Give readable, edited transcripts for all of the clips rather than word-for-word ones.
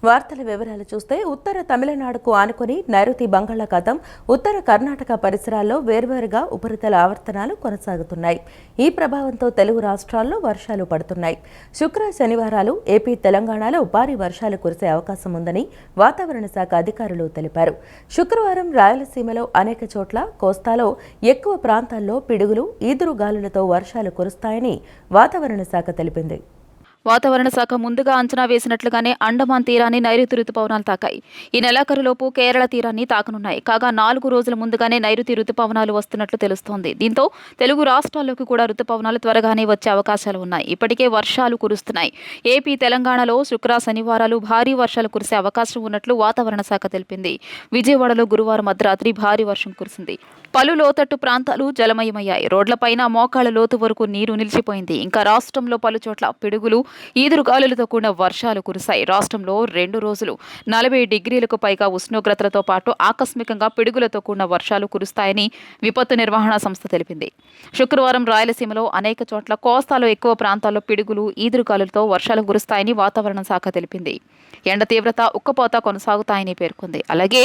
వార్తల వివరాలు చూస్తే ఉత్తర తమిళనాడుకు ఆనుకుని నైరుతి బంగాళాఖాతం ఉత్తర కర్ణాటక పరిసరాల్లో వేర్వేరుగా ఉపరితల ఆవర్తనాలు కొనసాగుతున్నాయి. ఈ ప్రభావంతో తెలుగు రాష్ట్రాల్లో వర్షాలు పడుతున్నాయి. శుక్ర శనివారాలు ఏపీ తెలంగాణలో భారీ వర్షాలు కురిసే అవకాశం ఉందని వాతావరణ శాఖ అధికారులు తెలిపారు. శుక్రవారం రాయలసీమలో అనేక చోట్ల, కోస్తాలో ఎక్కువ ప్రాంతాల్లో పిడుగులు, ఈదురుగాలులతో వర్షాలు కురుస్తాయని వాతావరణ శాఖ తెలిపింది. వాతావరణ శాఖ ముందుగా అంచనా వేసినట్లుగానే అండమాన్ తీరాన్ని నైరుతి రుతుపవనాలు తాకాయి. ఈ నెలాఖరులోపు కేరళ తీరాన్ని తాకనున్నాయి. కాగా 4 రోజుల ముందుగానే నైరుతి రుతుపవనాలు వస్తున్నట్లు తెలుస్తోంది. దీంతో తెలుగు రాష్ట్రాల్లోకి కూడా రుతుపవనాలు త్వరగానే వచ్చే అవకాశాలు ఉన్నాయి. ఇప్పటికే వర్షాలు కురుస్తున్నాయి. ఏపీ, తెలంగాణలో శుక్ర శనివారాలు భారీ వర్షాలు కురిసే అవకాశం ఉన్నట్లు వాతావరణ శాఖ తెలిపింది. విజయవాడలో గురువారం అర్ధరాత్రి భారీ వర్షం కురిసింది. పలు లోతట్టు ప్రాంతాలు జలమయమయ్యాయి. రోడ్లపైన మోకాళ్ల లోతు వరకు నీరు నిలిచిపోయింది. ఇంకా రాష్ట్రంలో పలు చోట్ల పిడుగులు, ఈదురుగాలులతో కూడిన వర్షాలు కురిశాయి. రాష్ట్రంలో 2 రోజులు 40 డిగ్రీలకు పైగా ఉష్ణోగ్రతలతో పాటు ఆకస్మికంగా పిడుగులతో కూడిన వర్షాలు కురుస్తాయని విపత్తు నిర్వహణ సంస్థ తెలిపింది. శుక్రవారం రాయలసీమలో అనేక చోట్ల, కోస్తాలో ఎక్కువ ప్రాంతాల్లో పిడుగులు, ఈదురుగాలులతో వర్షాలు కురుస్తాయని వాతావరణ శాఖ తెలిపింది. ఎండ తీవ్రత, ఉక్కపోత కొనసాగుతాయని పేర్కొంది. అలాగే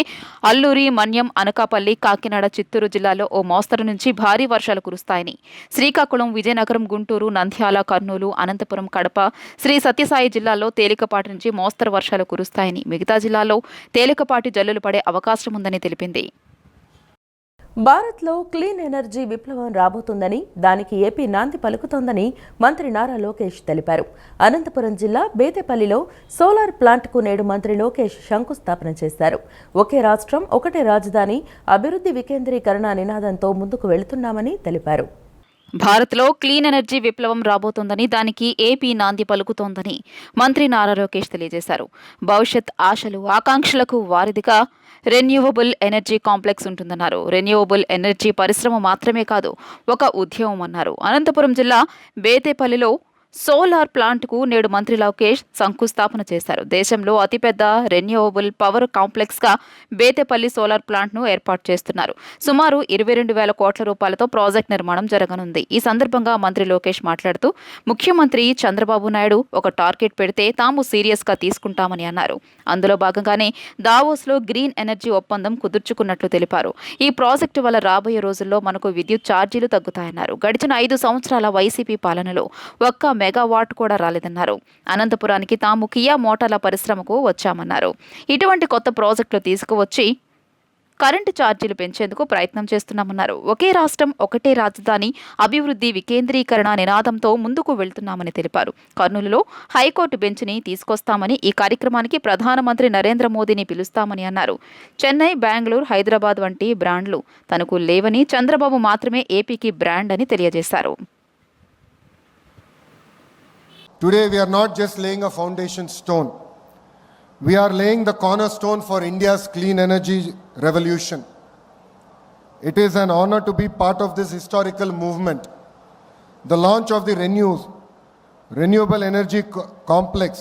అల్లూరి, మన్యం, అనకాపల్లి, కాకినాడ, చిత్తూరు జిల్లాలో ఓ మోస్తరు నుంచి భారీ వర్షాలు కురుస్తాయని, శ్రీకాకుళం, విజయనగరం, గుంటూరు, నంద్యాల, కర్నూలు, అనంతపురం, కడప, శ్రీ సత్యసాయి జిల్లాల్లో తేలికపాటి నుంచి మోస్తరు వర్షాలు కురుస్తాయని, మిగతా జిల్లాల్లో తేలికపాటి జల్లులు పడే అవకాశం ఉందని తెలిపింది. భారత్లో క్లీన్ ఎనర్జీ విప్లవం రాబోతుందని, దానికి ఏపీ నాంది పలుకుతోందని మంత్రి నారా లోకేష్ తెలిపారు. అనంతపురం జిల్లా బేతేపల్లిలో సోలార్ ప్లాంట్కు నేడు మంత్రి లోకేష్ శంకుస్థాపన చేశారు. ఒకే రాష్ట్రం, ఒకటే రాజధాని, అభివృద్ధి వికేంద్రీకరణ నినాదంతో ముందుకు వెళుతున్నామని తెలిపారు. భారత్లో క్లీన్ ఎనర్జీ విప్లవం రాబోతోందని, దానికి ఏపీ నాంది పలుకుతోందని మంత్రి నారా లోకేష్ తెలియజేశారు. భవిష్యత్ ఆశలు, ఆకాంక్షలకు వారధిగా రెన్యూవబుల్ ఎనర్జీ కాంప్లెక్స్ ఉంటుందన్నారు. రెన్యూవబుల్ ఎనర్జీ పరిశ్రమ మాత్రమే కాదు, ఒక ఉద్యమం అన్నారు. అనంతపురం జిల్లా బేతేపల్లిలో సోలార్ ప్లాంట్కు నేడు మంత్రి లోకేష్ శంకుస్థాపన చేశారు. దేశంలో అతిపెద్ద రెన్యూవబుల్ పవర్ కాంప్లెక్స్గా బేతేపల్లి సోలార్ ప్లాంట్ను ఏర్పాటు చేస్తున్నారు. సుమారు 22,000 కోట్ల రూపాయలతో ప్రాజెక్ట్ నిర్మాణం జరగనుంది. ఈ సందర్భంగా మంత్రి లోకేష్ మాట్లాడుతూ, ముఖ్యమంత్రి చంద్రబాబు నాయుడు ఒక టార్గెట్ పెడితే తాము సీరియస్గా తీసుకుంటామని అన్నారు. అందులో భాగంగానే దావోస్లో గ్రీన్ ఎనర్జీ ఒప్పందం కుదుర్చుకున్నట్లు తెలిపారు. ఈ ప్రాజెక్టు వల్ల రాబోయే రోజుల్లో మనకు విద్యుత్ ఛార్జీలు తగ్గుతాయన్నారు. గడిచిన 5 సంవత్సరాల వైసీపీ పాలనలో ఒక్క మెగావాట్ కూడా రాలేదన్నారు. అనంతపురానికి తాము కియా మోటార్ల పరిశ్రమకు వచ్చామన్నారు. ఇటువంటి కొత్త ప్రాజెక్టులు తీసుకువచ్చి కరెంటు ఛార్జీలు పెంచేందుకు ప్రయత్నం చేస్తున్నామన్నారు. ఒకే రాష్ట్రం, ఒకటే రాజధాని, అభివృద్ధి వికేంద్రీకరణ నినాదంతో ముందుకు వెళ్తున్నామని తెలిపారు. కర్నూలులో హైకోర్టు బెంచ్ని తీసుకొస్తామని, ఈ కార్యక్రమానికి ప్రధానమంత్రి నరేంద్ర మోదీని పిలుస్తామని అన్నారు. చెన్నై, బెంగళూరు, హైదరాబాద్ వంటి బ్రాండ్లు తనకు లేవని, చంద్రబాబు మాత్రమే ఏపీకి బ్రాండ్ అని తెలియజేశారు. Today we are not just laying a foundation stone. We are laying the cornerstone for India's clean energy revolution. It is an honor to be part of this historical movement. The launch of the Renewable Energy Complex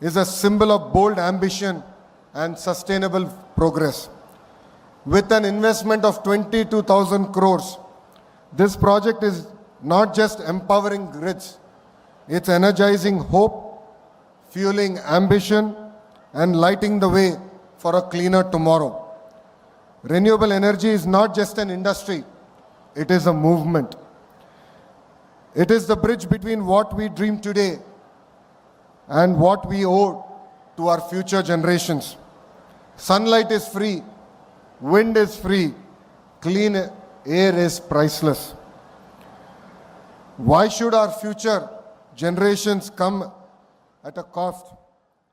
is a symbol of bold ambition and sustainable progress. With an investment of 22,000 crores, this project is not just empowering grids, it's energizing hope, fueling ambition, and lighting the way for a cleaner tomorrow. Renewable energy is not just an industry, it is a movement. It is the bridge between what we dream today and what we owe to our future generations. Sunlight is free, wind is free, clean air is priceless. Why should our future generations come at a cost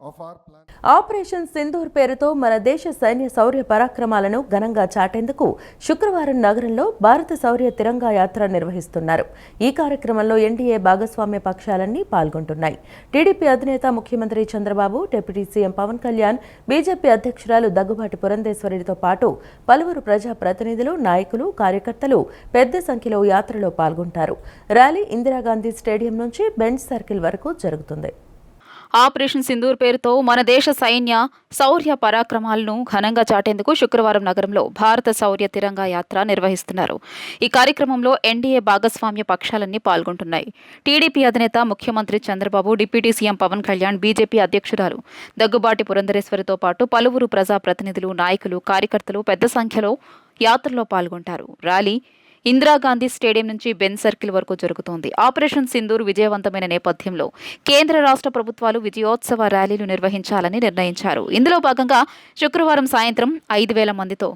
of our planet? Operation Sindoor పేరుతో మన దేశ సైన్య శౌర్య పరాక్రమాలను ఘనంగా చాటేందుకు శుక్రవారం నగరంలో భారత శౌర్య తిరంగా యాత్ర నిర్వహిస్తున్నారు. ఈ కార్యక్రమంలో ఎన్డీఏ భాగస్వామ్య పక్షాలన్నీ పాల్గొంటున్నాయి. టీడీపీ అధినేత ముఖ్యమంత్రి Chandrababu, deputy CM Pawan Kalyan, BJP అధ్యక్షురాలు దగ్గుబాటి పురంధేశ్వరితో పాటు పలువురు ప్రజా ప్రతినిధులు, నాయకులు, కార్యకర్తలు పెద్ద సంఖ్యలో యాత్రలో పాల్గొంటారు. ర్యాలీ ఇందిరాగాంధీ స్టేడియం నుంచి బెంచ్ సర్కిల్ వరకు జరుగుతుంది. ఆపరేషన్ సింధూర్ పేరుతో మన దేశ సైన్య శౌర్య పరాక్రమాలను ఘనంగా చాటేందుకు శుక్రవారం నగరంలో భారత శౌర్య తిరంగా యాత్ర నిర్వహిస్తున్నారు. ఈ కార్యక్రమంలో ఎన్డీఏ భాగస్వామ్య పక్షాలన్నీ పాల్గొంటున్నాయి. టీడీపీ అధినేత ముఖ్యమంత్రి Chandrababu, deputy CM Pawan Kalyan, BJP అధ్యక్షురాలు దగ్గుబాటి పురంధరేశ్వరితో పాటు పలువురు ప్రజాప్రతినిధులు, నాయకులు, కార్యకర్తలు పెద్ద సంఖ్యలో యాత్రలో పాల్గొంటారు. ర్యాలీ ఇందిరాగాంధీ స్టేడియం నుంచి బెన్ సర్కిల్ వరకు జరుగుతోంది. ఆపరేషన్ సింధూర్ విజయవంతమైన నేపథ్యంలో కేంద్ర రాష్ట్ర ప్రభుత్వాలు విజయోత్సవ ర్యాలీలు నిర్వహించాలని నిర్ణయించారు. ఇందులో భాగంగా శుక్రవారం సాయంత్రం 5,000 మందితో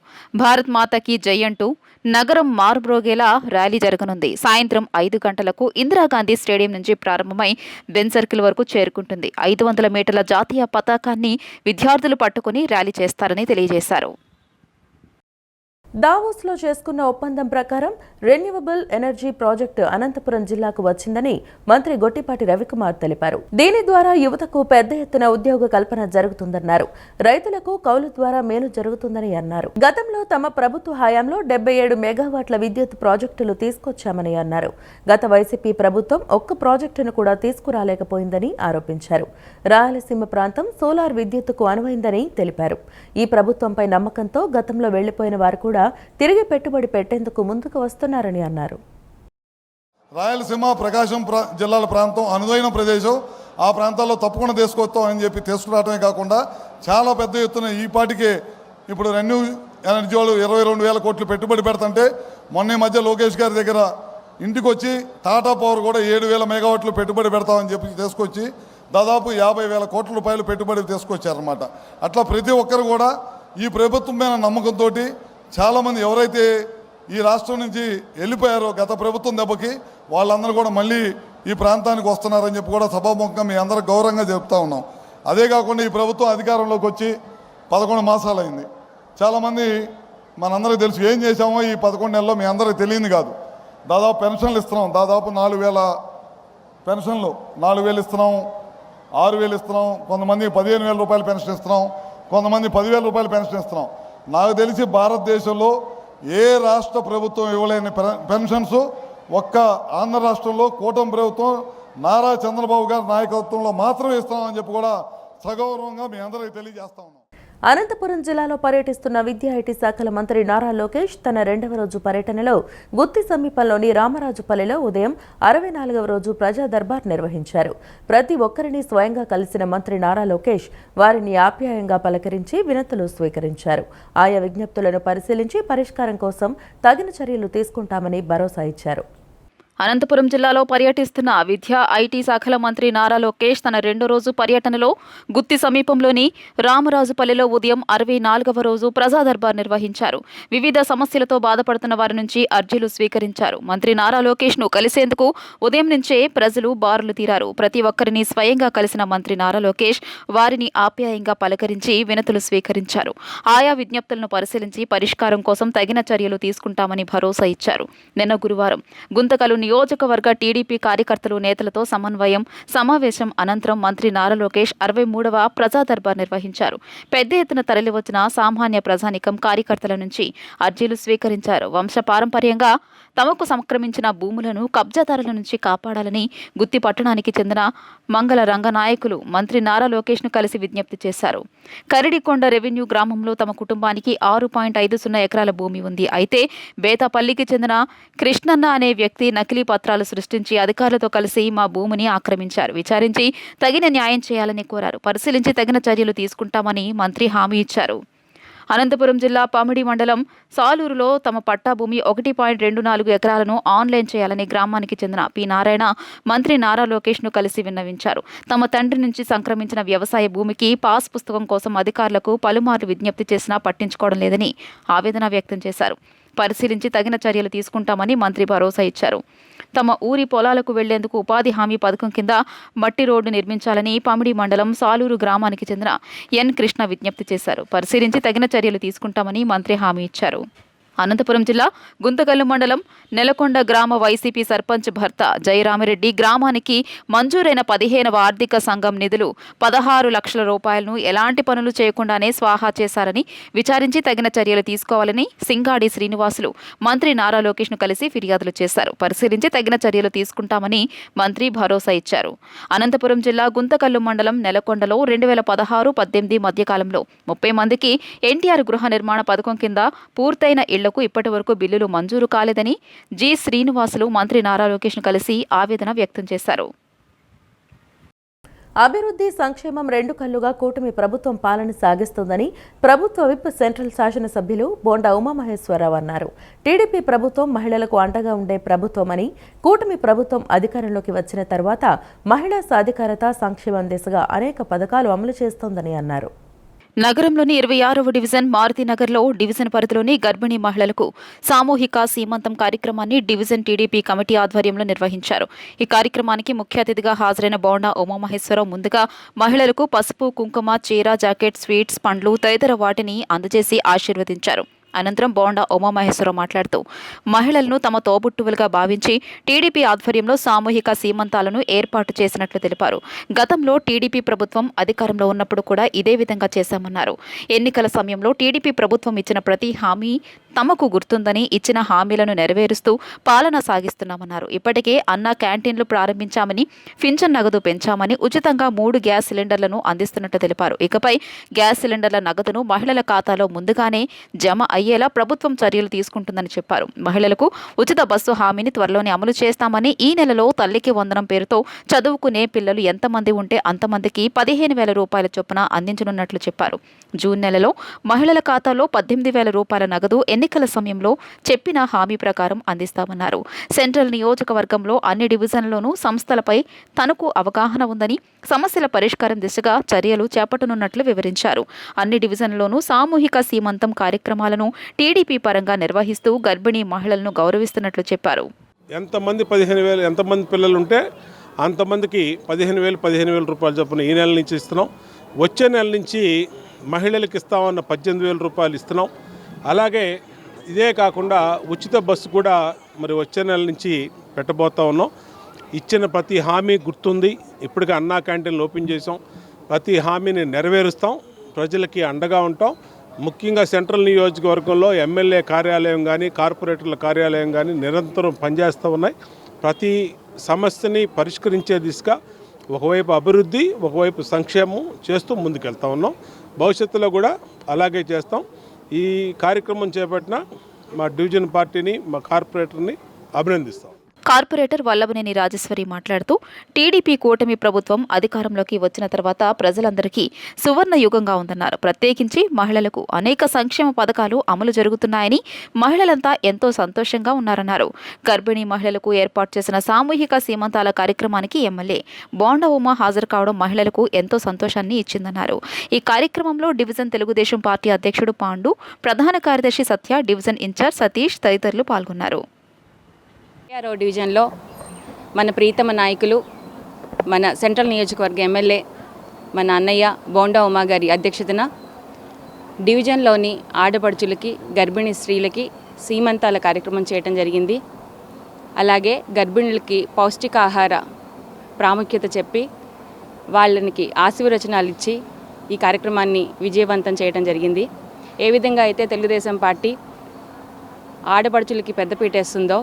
భారత్ మాతాకి జై అంటూ నగరం మారుమ్రోగేలా ర్యాలీ జరగనుంది. సాయంత్రం 5 గంటలకు ఇందిరాగాంధీ స్టేడియం నుంచి ప్రారంభమై బెన్ సర్కిల్ వరకు చేరుకుంటుంది. 500 మీటర్ల జాతీయ పతాకాన్ని విద్యార్థులు పట్టుకుని ర్యాలీ చేస్తారని తెలియజేశారు. దావోస్లో చేసుకున్న ఒప్పందం ప్రకారం రెన్యూవబుల్ ఎనర్జీ ప్రాజెక్టు అనంతపురం జిల్లాకు వచ్చిందని మంత్రి గొట్టిపాటి రవికుమార్ తెలిపారు. దీని ద్వారా యువతకు పెద్ద ఎత్తున ఉద్యోగ కల్పన జరుగుతుందన్నారు. రైతులకు కౌలు ద్వారా మేలు జరుగుతుందని అన్నారు. గతంలో తమ ప్రభుత్వ హయాంలో 77 మెగావాట్ల విద్యుత్ ప్రాజెక్టులు తీసుకొచ్చామని అన్నారు. గత వైసీపీ ప్రభుత్వం ఒక్క ప్రాజెక్టును కూడా తీసుకురాలేకపోయిందని ఆరోపించారు. రాయలసీమ ప్రాంతం సోలార్ విద్యుత్తుకు అనువైందని తెలిపారు. ఈ ప్రభుత్వంపై నమ్మకంతో గతంలో వెళ్లిపోయిన వారు కూడా తిరిగి పెట్టుబడి పెట్టేందుకు ముందుకు వస్తున్నారని అన్నారు. రాయలసీమ, ప్రకాశం జిల్లాల ప్రాంతం అనువైన ప్రదేశం. ఆ ప్రాంతాల్లో తప్పకుండా తీసుకొస్తాం అని చెప్పి తీసుకురావడమే కాకుండా చాలా పెద్ద ఎత్తున ఈ పాటికే ఇప్పుడు రెన్యూ ఎనర్జీ వాళ్ళు 22,000 కోట్లు పెట్టుబడి పెడుతుంటే మొన్న మధ్య లోకేష్ గారి దగ్గర ఇంటికి వచ్చి టాటా పవర్ కూడా 7,000 మెగావాట్లు పెట్టుబడి పెడతామని చెప్పి తీసుకొచ్చి దాదాపు 50,000 కోట్ల రూపాయలు పెట్టుబడి తీసుకొచ్చారన్నమాట. అట్లా ప్రతి ఒక్కరు కూడా ఈ ప్రభుత్వం మీద నమ్మకంతో చాలామంది ఎవరైతే ఈ రాష్ట్రం నుంచి వెళ్ళిపోయారో గత ప్రభుత్వం దెబ్బకి వాళ్ళందరూ కూడా మళ్ళీ ఈ ప్రాంతానికి వస్తున్నారని చెప్పి కూడా సభాముఖంగా మీ అందరూ గౌరవంగా చెప్తా ఉన్నాం. అదే కాకుండా ఈ ప్రభుత్వం అధికారంలోకి వచ్చి 11 మాసాలు అయింది. చాలామంది మనందరికీ తెలుసు ఏం చేశామో ఈ 11 నెలల్లో మీ అందరికీ తెలియదు కాదు. దాదాపు పెన్షన్లు ఇస్తున్నాం, దాదాపు 4,000 పెన్షన్లు, 4,000 ఇస్తున్నాం, 6,000 ఇస్తున్నాం, కొంతమంది 15,000 రూపాయలు పెన్షన్ ఇస్తున్నాం, కొంతమంది 10,000 రూపాయలు పెన్షన్ ఇస్తున్నాం. నాకు తెలిసి భారతదేశంలో ఏ రాష్ట్ర ప్రభుత్వం ఇవ్వలేని పెన్షన్స్ ఒక్క ఆంధ్ర రాష్ట్రంలో కూటమి ప్రభుత్వం నారా చంద్రబాబు గారి నాయకత్వంలో మాత్రమే ఇస్తున్నామని చెప్పి కూడా సగౌరవంగా మీ అందరికీ తెలియజేస్తా ఉన్నాం. అనంతపురం జిల్లాలో పర్యటిస్తున్న విద్యా ఐటీ శాఖల మంత్రి నారా లోకేష్ తన 2వ రోజు పర్యటనలో గుత్తి సమీపంలోని రామరాజుపల్లిలో ఉదయం 64వ రోజు ప్రజా దర్బార్ నిర్వహించారు. ప్రతి ఒక్కరిని స్వయంగా కలిసిన మంత్రి నారా లోకేష్ వారిని ఆప్యాయంగా పలకరించి వినతులు స్వీకరించారు. ఆయా విజ్ఞప్తులను పరిశీలించి పరిష్కారం కోసం తగిన చర్యలు తీసుకుంటామని భరోసా ఇచ్చారు. అనంతపురం జిల్లాలో పర్యటిస్తున్న విద్యా ఐటీ శాఖల మంత్రి నారా లోకేష్ తన 2వ రోజు పర్యటనలో గుత్తి సమీపంలోని రామరాజుపల్లిలో ఉదయం 64వ రోజు ప్రజా దర్బార్ నిర్వహించారు. వివిధ సమస్యలతో బాధపడుతున్న వారి నుంచి అర్జీలు స్వీకరించారు. మంత్రి నారా లోకేష్ ను కలిసేందుకు ఉదయం నుంచే ప్రజలు బారులు తీరారు. ప్రతి ఒక్కరిని స్వయంగా కలిసిన మంత్రి నారా లోకేష్ వారిని ఆప్యాయంగా పలకరించి వినతులు స్వీకరించారు. ఆయా విజ్ఞప్తులను పరిశీలించి పరిష్కారం కోసం తగిన చర్యలు తీసుకుంటామని భరోసా ఇచ్చారు. నిన్న గురువారం గుంతకల్ నియోజకవర్గ టీడీపీ కార్యకర్తలు, నేతలతో సమావేశం అనంతరం మంత్రి నారా లోకేష్ 63వ ప్రజా దర్బార్ నిర్వహించారు. పెద్ద ఎత్తున తరలివచ్చిన సామాన్య ప్రజానికం, కార్యకర్తల నుంచి అర్జీలు స్వీకరించారు. వంశపారంపర్యంగా తమకు సంక్రమించిన భూములను కబ్జాదారుల నుంచి కాపాడాలని గుత్తి పట్టణానికి చెందిన మంగళ రంగ నాయకులు మంత్రి నారా లోకేష్ ను కలిసి విజ్ఞప్తి చేశారు. కరిడికొండ రెవెన్యూ గ్రామంలో తమ కుటుంబానికి 6.50 ఎకరాల భూమి ఉంది. అయితే బేతాపల్లికి చెందిన కృష్ణన్న అనే వ్యక్తి నకిలీ పత్రాలు సృష్టించి అధికారులతో కలిసి మా భూమిని ఆక్రమించారు. విచారించి తగిన న్యాయం చేయాలని కోరారు. పరిశీలించి తగిన చర్యలు తీసుకుంటామని మంత్రి హామీ ఇచ్చారు. అనంతపురం జిల్లా పామిడి మండలం సాలూరులో తమ పట్టా భూమి 1.24 ఎకరాలను ఆన్లైన్ చేయాలని గ్రామానికి చెందిన పి నారాయణ మంత్రి నారా లోకేష్ ను కలిసి విన్నవించారు. తమ తండ్రి నుంచి సంక్రమించిన వ్యవసాయ భూమికి పాస్ పుస్తకం కోసం అధికారులకు పలుమార్లు విజ్ఞప్తి చేసినా పట్టించుకోవడం లేదని ఆవేదన వ్యక్తం చేశారు. పరిశీలించి తగిన చర్యలు తీసుకుంటామని మంత్రి భరోసా ఇచ్చారు. తమ ఊరి పొలాలకు వెళ్లేందుకు ఉపాధి హామీ పథకం కింద మట్టి రోడ్డు నిర్మించాలని పామిడి మండలం సాలూరు గ్రామానికి చెందిన ఎన్ కృష్ణ విజ్ఞప్తి చేశారు. పరిశీలించి తగిన చర్యలు తీసుకుంటామని మంత్రి హామీ ఇచ్చారు. అనంతపురం జిల్లా గుంతకల్లు మండలం నెలకొండ గ్రామ వైసీపీ సర్పంచ్ భర్త జయరామిరెడ్డి గ్రామానికి మంజూరైన 15వ ఆర్థిక సంఘం నిధులు 16 లక్షల రూపాయలను ఎలాంటి పనులు చేయకుండానే స్వాహా చేశారని విచారించి తగిన చర్యలు తీసుకోవాలని సింగాడి శ్రీనివాసులు మంత్రి నారా లోకేష్ను కలిసి ఫిర్యాదులు చేశారు. పరిశీలించి తగిన చర్యలు తీసుకుంటామని మంత్రి భరోసా ఇచ్చారు. అనంతపురం జిల్లా గుంతకల్లు మండలం నెలకొండలో 2016-18 మధ్యకాలంలో 30 మందికి ఎన్టీఆర్ గృహ నిర్మాణ పథకం కింద పూర్తయిన ఇళ్లకు ఇప్పటి వరకు బిల్లులు మంజూరు కాలేదని జి శ్రీనివాసులు మంత్రి నారా లోకేష్ను కలిసి ఆవేదన వ్యక్తం చేశారు. అభివృద్ధి సంక్షేమం రెండు కళ్లుగా కూటమి ప్రభుత్వం పాలన సాగిస్తోందని ప్రభుత్వ విప్ సెంట్రల్ శాసనసభ్యులు బోండా ఉమామహేశ్వరరావు అన్నారు. టీడీపీ ప్రభుత్వం మహిళలకు అండగా ఉండే ప్రభుత్వమని, కూటమి ప్రభుత్వం అధికారంలోకి వచ్చిన తర్వాత మహిళా సాధికారత సంక్షేమం దిశగా అనేక పథకాలు అమలు చేస్తోందని అన్నారు. నగరంలోని 26వ డివిజన్ మారుతినగర్లో డివిజన్ పరిధిలోని గర్భిణీ మహిళలకు సామూహిక సీమంతం కార్యక్రమాన్ని డివిజన్ టీడీపీ కమిటీ ఆధ్వర్యంలో నిర్వహించారు. ఈ కార్యక్రమానికి ముఖ్య అతిథిగా హాజరైన బోండా ఉమామహేశ్వరరావు ముందుగా మహిళలకు పసుపు, కుంకుమ, చీర, జాకెట్, స్వీట్స్, పండ్లు తదితర వాటిని అందజేసి ఆశీర్వదించారు. అనంతరం బోండా ఉమామహేశ్వరరావు మాట్లాడుతూ మహిళలను తమ తోబుట్టువులుగా భావించి టీడీపీ ఆధ్వర్యంలో సామూహిక సీమంతాలను ఏర్పాటు చేసినట్లు తెలిపారు. గతంలో టీడీపీ ప్రభుత్వం అధికారంలో ఉన్నప్పుడు కూడా ఇదే విధంగా చేశామన్నారు. ఎన్నికల సమయంలో టీడీపీ ప్రభుత్వం ఇచ్చిన ప్రతి హామీ తమకు గుర్తుందని, ఇచ్చిన హామీలను నెరవేరుస్తూ పాలన సాగిస్తున్నామన్నారు. ఇప్పటికే అన్న క్యాంటీన్లు ప్రారంభించామని, పింఛన్ నగదు పెంచామని, ఉచితంగా 3 గ్యాస్ సిలిండర్లను అందిస్తున్నట్లు తెలిపారు. ఇకపై గ్యాస్ సిలిండర్ల నగదును మహిళల ఖాతాలో ముందుగానే జమ అయ్యేలా ప్రభుత్వం చర్యలు తీసుకుంటుందని చెప్పారు. మహిళలకు ఉచిత బస్సు హామీని త్వరలోనే అమలు చేస్తామని, ఈ నెలలో తల్లికి వందనం పేరుతో చదువుకునే పిల్లలు ఎంతమంది ఉంటే అంతమందికి 15,000 రూపాయల చొప్పున అందించనున్నట్లు చెప్పారు. జూన్ నెలలో మహిళల ఖాతాలో 18,000 రూపాయల నగదు ఎన్నికల సమయంలో చెప్పిన హామీ ప్రకారం అందిస్తామన్నారు. సెంట్రల్ నియోజకవర్గంలో అన్ని డివిజన్లలోనూ సంస్థలపై తనకు అవగాహన ఉందని, సమస్యల పరిష్కారం దిశగా చర్యలు చేపట్టనున్నట్లు వివరించారు. అన్ని డివిజన్లలోనూ సామూహిక సీమంతం కార్యక్రమాలను టీడీపీ పరంగా నిర్వహిస్తూ గర్భిణీ మహిళలను గౌరవిస్తున్నట్లు చెప్పారు. ఎంతమంది 15,000 ఎంతమంది పిల్లలు ఉంటే అంతమందికి 15,000 రూపాయలు చొప్పున ఈ నెల నుంచి ఇస్తున్నాం. వచ్చే నెల నుంచి మహిళలకు ఇస్తామన్న 18,000 రూపాయలు ఇస్తున్నాం. అలాగే ఇదే కాకుండా ఉచిత బస్సు కూడా మరి వచ్చే నెల నుంచి పెట్టబోతా ఉన్నాం. ఇచ్చిన ప్రతి హామీ గుర్తుంది. ఇప్పటికే అన్నా క్యాంటీన్లు ఓపెన్ చేసాం. ప్రతి హామీని నెరవేరుస్తాం. ప్రజలకి అండగా ఉంటాం. ముఖ్యంగా సెంట్రల్ నియోజకవర్గంలో ఎమ్మెల్యే కార్యాలయం కానీ, కార్పొరేటర్ల కార్యాలయం కానీ నిరంతరం పనిచేస్తూ ఉన్నాయి. ప్రతి సమస్యని పరిష్కరించే దిశగా ఒకవైపు అభివృద్ధి, ఒకవైపు సంక్షేమం చేస్తూ ముందుకెళ్తా ఉన్నాం. భవిష్యత్తులో కూడా అలాగే చేస్తాం. ఈ కార్యక్రమం చేపట్టిన మా డివిజన్ పార్టీని, మా కార్పొరేటర్ని అభినందిస్తాం. కార్పొరేటర్ వల్లభనేని రాజేశ్వరి మాట్లాడుతూ టీడీపీ కూటమి ప్రభుత్వం అధికారంలోకి వచ్చిన తర్వాత ప్రజలందరికీ సువర్ణ యుగంగా ఉందన్నారు. ప్రత్యేకించి మహిళలకు అనేక సంక్షేమ పథకాలు అమలు జరుగుతున్నాయని, మహిళలంతా ఎంతో సంతోషంగా ఉన్నారన్నారు. గర్భిణీ మహిళలకు ఏర్పాటు చేసిన సామూహిక సీమంతాల కార్యక్రమానికి ఎమ్మెల్యే బోండా ఉమా హాజరు కావడం మహిళలకు ఎంతో సంతోషాన్ని ఇచ్చిందన్నారు. ఈ కార్యక్రమంలో డివిజన్ తెలుగుదేశం పార్టీ అధ్యక్షుడు పాండు, ప్రధాన కార్యదర్శి సత్య, డివిజన్ ఇన్ఛార్జ్ సతీష్ తదితరులు పాల్గొన్నారు. డివిజన్లో మన ప్రీతమ నాయకులు, మన సెంట్రల్ నియోజకవర్గ ఎమ్మెల్యే మన అన్నయ్య బోండా ఉమా గారి అధ్యక్షతన డివిజన్లోని ఆడపడుచులకి, గర్భిణీ స్త్రీలకి సీమంతాల కార్యక్రమం చేయడం జరిగింది. అలాగే గర్భిణులకి పౌష్టికాహార ప్రాముఖ్యత చెప్పి వాళ్ళకి ఆశీర్వచనాలు ఇచ్చి ఈ కార్యక్రమాన్ని విజయవంతం చేయడం జరిగింది. ఏ విధంగా అయితే తెలుగుదేశం పార్టీ ఆడపడుచులకి పెద్దపీట వేస్తుందో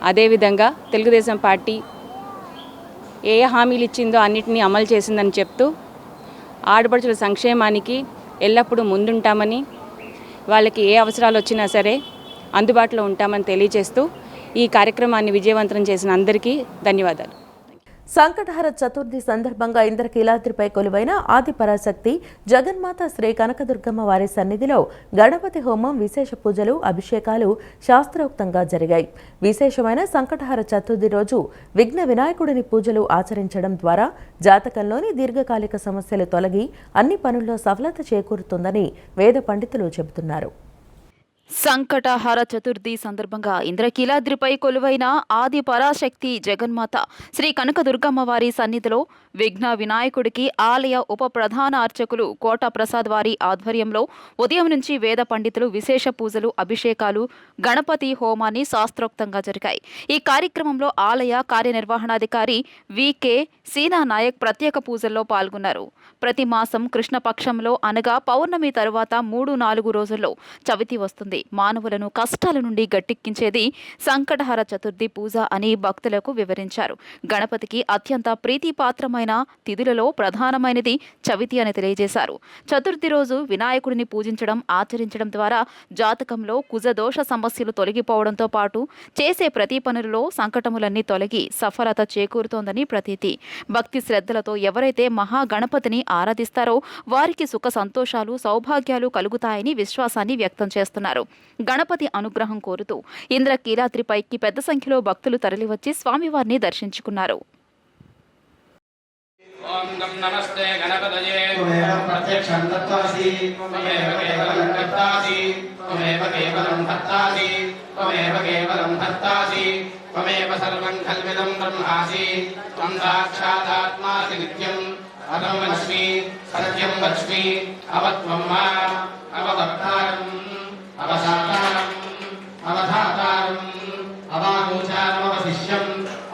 అదేవిధంగా తెలుగుదేశం పార్టీ ఏ హామీలు ఇచ్చిందో అన్నిటినీ అమలు చేసిందని చెప్తూ ఆడపడుచుల సంక్షేమానికి ఎల్లప్పుడూ ముందుంటామని, వాళ్ళకి ఏ అవసరాలు వచ్చినా సరే అందుబాటులో ఉంటామని తెలియజేస్తూ ఈ కార్యక్రమాన్ని విజయవంతం చేసిన అందరికీ ధన్యవాదాలు. సంకటహర చతుర్థి సందర్భంగా ఇంద్రకీలాద్రిపై కొలువైన ఆదిపరాశక్తి జగన్మాత శ్రీ కనకదుర్గమ్మ వారి సన్నిధిలో గణపతి హోమం, విశేష పూజలు, అభిషేకాలు శాస్త్రోక్తంగా జరిగాయి. విశేషమైన సంకటహర చతుర్థి రోజు విఘ్న వినాయకుడిని పూజలు ఆచరించడం ద్వారా జాతకంలోని దీర్ఘకాలిక సమస్యలు తొలగి అన్ని పనుల్లో సఫలత చేకూరుతుందని వేద పండితులు చెబుతున్నారు. సంకటహార చతుర్థి సందర్భంగా ఇంద్రకీలాద్రిపై కొలువైన ఆది పరాశక్తి జగన్మాత శ్రీ కనకదుర్గమ్మ వారి సన్నిధిలో విఘ్న వినాయకుడికి ఆలయ ఉప ప్రధాన అర్చకులు కోట ప్రసాద్ వారి ఆధ్వర్యంలో ఉదయం నుంచి వేద పండితులు విశేష పూజలు, అభిషేకాలు, గణపతి హోమాన్ని శాస్త్రోక్తంగా జరిగాయి. ఈ కార్యక్రమంలో ఆలయ కార్యనిర్వహణాధికారి వికే సీనా నాయక్ ప్రత్యేక పూజల్లో పాల్గొన్నారు. ప్రతి మాసం కృష్ణపక్షంలో అనగా పౌర్ణమి తరువాత 3-4 రోజుల్లో చవితి వస్తుంది. మానవులను కష్టాల నుండి గట్టెక్కించేది సంకటహర చతుర్థి పూజ అని భక్తులకు వివరించారు. గణపతికి అత్యంత ప్రీతిపాత్రమైన తిథులలో ప్రధానమైనది చవితి అని తెలియజేశారు. చతుర్థి రోజు వినాయకుడిని పూజించడం, ఆచరించడం ద్వారా జాతకంలో కుజదోష సమస్యలు తొలగిపోవడంతో పాటు చేసే ప్రతి పనులలో సంకటములన్నీ తొలగి సఫలత చేకూరుతోందని ప్రతీతి. భక్తి శ్రద్ధలతో ఎవరైతే మహాగణపతిని ఆరాధిస్తారో వారికి సుఖ సంతోషాలు, సౌభాగ్యాలు కలుగుతాయని విశ్వాసాన్ని వ్యక్తం చేస్తున్నారు. గణపతి అనుగ్రహం కోరుతూ ఇంద్రకీలాద్రిపైకి పెద్ద సంఖ్యలో భక్తులు తరలివచ్చి స్వామివారిని దర్శించుకున్నారు. ఓం గం నమస్తే గణపతయే త్వమేవ ప్రత్యక్షం తత్వాసి త్వమేవ కేవలం కర్తాసి త్వమేవ కేవలం భర్తాసి త్వమేవ కేవలం భర్తాసి త్వమేవ సర్వం కల్విదం బ్రహ్మాసి త్వం సాక్షాదాత్మాసి నిత్యం అహం వస్మి సత్యం వస్మి అవత్వం మాం అవవక్తారం అవసాతారం అవధాతారం అవాగోచారం అవశిష్యం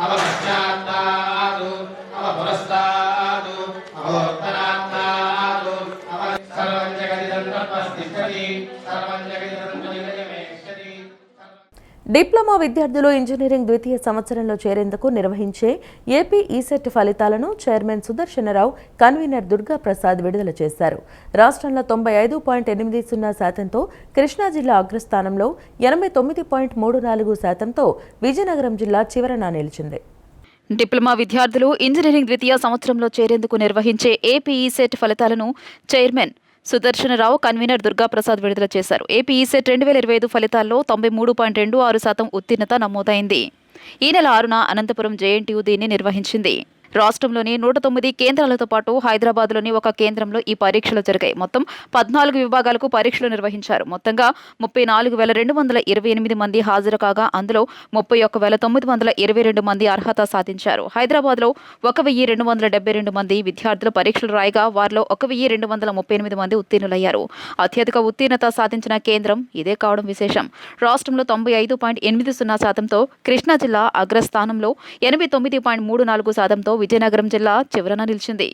అవపశ్చాత్తాదు అవపురస్తాదు అవోత్తరాత్తాదు సర్వం జగదిదం తపస్తిష్టతి సర్వం జగదిదం త్వనిలయమేష్యతి. డిప్లొమా విద్యార్థులు ఇంజనీరింగ్ ద్వితీయ సంవత్సరంలో చేరేందుకు నిర్వహించే ఏపీ ఈసెట్ ఫలితాలను చైర్మన్ సుదర్శనరావు, కన్వీనర్ దుర్గా ప్రసాద్ విడుదల చేశారు. రాష్ట్రంలో 95.80% కృష్ణా జిల్లా అగ్రస్థానంలో 89.34% విజయనగరం జిల్లా చివరన నిలిచింది. డిప్లొమా విద్యార్థులు ఇంజనీరింగ్ ద్వితీయ సంవత్సరంలో చేరేందుకు నిర్వహించే ఏపీ ఈసెట్ ఫలితాలను చైర్మన్ సుదర్శనరావు, కన్వీనర్ దుర్గాప్రసాద్ విడుదల చేశారు. ఏపీ ఈసెట్ 2025 ఫలితాల్లో 93.26% ఉత్తీర్ణత నమోదైంది. ఈ నెల 6న అనంతపురం జేఎన్టీయూ దీన్ని నిర్వహించింది. రాష్ట్రంలోని 109 కేంద్రాలతో పాటు హైదరాబాద్లోని ఒక కేంద్రంలో ఈ పరీక్షలు జరిగాయి. మొత్తం 14 విభాగాలకు పరీక్షలు నిర్వహించారు. మొత్తంగా 34,228 మంది హాజరు కాగా అందులో 31,922 మంది అర్హత సాధించారు. హైదరాబాద్లో 1,272 మంది విద్యార్థులు పరీక్షలు రాయగా వారిలో 1,238 మంది ఉత్తీర్ణులయ్యారు. అత్యధిక ఉత్తీర్ణత సాధించిన కేంద్రం ఇదే కావడం విశేషం. రాష్ట్రంలో 95.80%తో కృష్ణా జిల్లా అగ్రస్థానంలో 89.34%తో విజయనగరం జిల్లా చివరన నిలిచింది.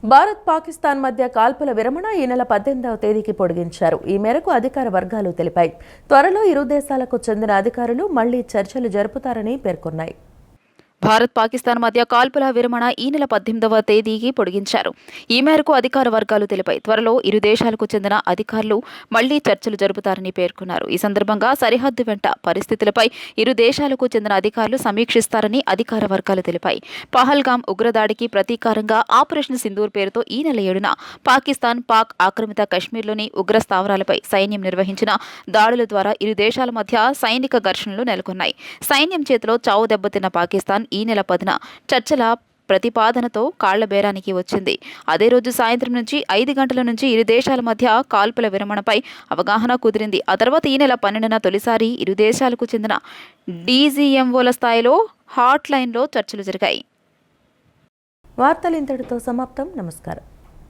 భారత్ పాకిస్తాన్ మధ్య కాల్పుల విరమణ ఈ నెల 18వ తేదీకి పొడిగించారు. ఈ మేరకు అధికార వర్గాలు తెలిపాయి. త్వరలో ఇరు దేశాలకు చెందిన అధికారులు మళ్లీ చర్చలు జరుపుతారని పేర్కొన్నాయి. భారత్ పాకిస్తాన్ మధ్య కాల్పుల విరమణ ఈ నెల 18వ తేదీకి పొడిగించారు. ఈ మేరకు అధికార వర్గాలు తెలిపాయి. త్వరలో ఇరు దేశాలకు చెందిన అధికారులు మళ్లీ చర్చలు జరుపుతారని పేర్కొన్నారు. ఈ సందర్భంగా సరిహద్దు వెంట పరిస్థితులపై ఇరు దేశాలకు చెందిన అధికారులు సమీక్షిస్తారని అధికార వర్గాలు తెలిపాయి. పహల్గాం ఉగ్రదాడికి ప్రతీకారంగా ఆపరేషన్ సింధూర్ పేరుతో ఈ నెల 7న పాకిస్తాన్ పాక్ ఆక్రమిత కశ్మీర్లోని ఉగ్ర స్థావరాలపై సైన్యం నిర్వహించిన దాడుల ద్వారా ఇరు దేశాల మధ్య సైనిక ఘర్షణలు నెలకొన్నాయి. సైన్యం చేతిలో చావు దెబ్బతిన్న పాకిస్తాన్ ఈ నెల 10న చర్చల ప్రతిపాదనతో కాళ్ల బేరానికి వచ్చింది. అదే రోజు సాయంత్రం నుంచి 5 గంటల నుంచి ఇరు దేశాల మధ్య కాల్పుల విరమణపై అవగాహన కుదిరింది. ఆ తర్వాత ఈ నెల 12న తొలిసారి ఇరు దేశాలకు చెందిన డీజీఎంఓల స్థాయిలో హాట్ లైన్లో చర్చలు జరిగాయి. వార్తలు ఇంతటితో సమాప్తం. నమస్కారం.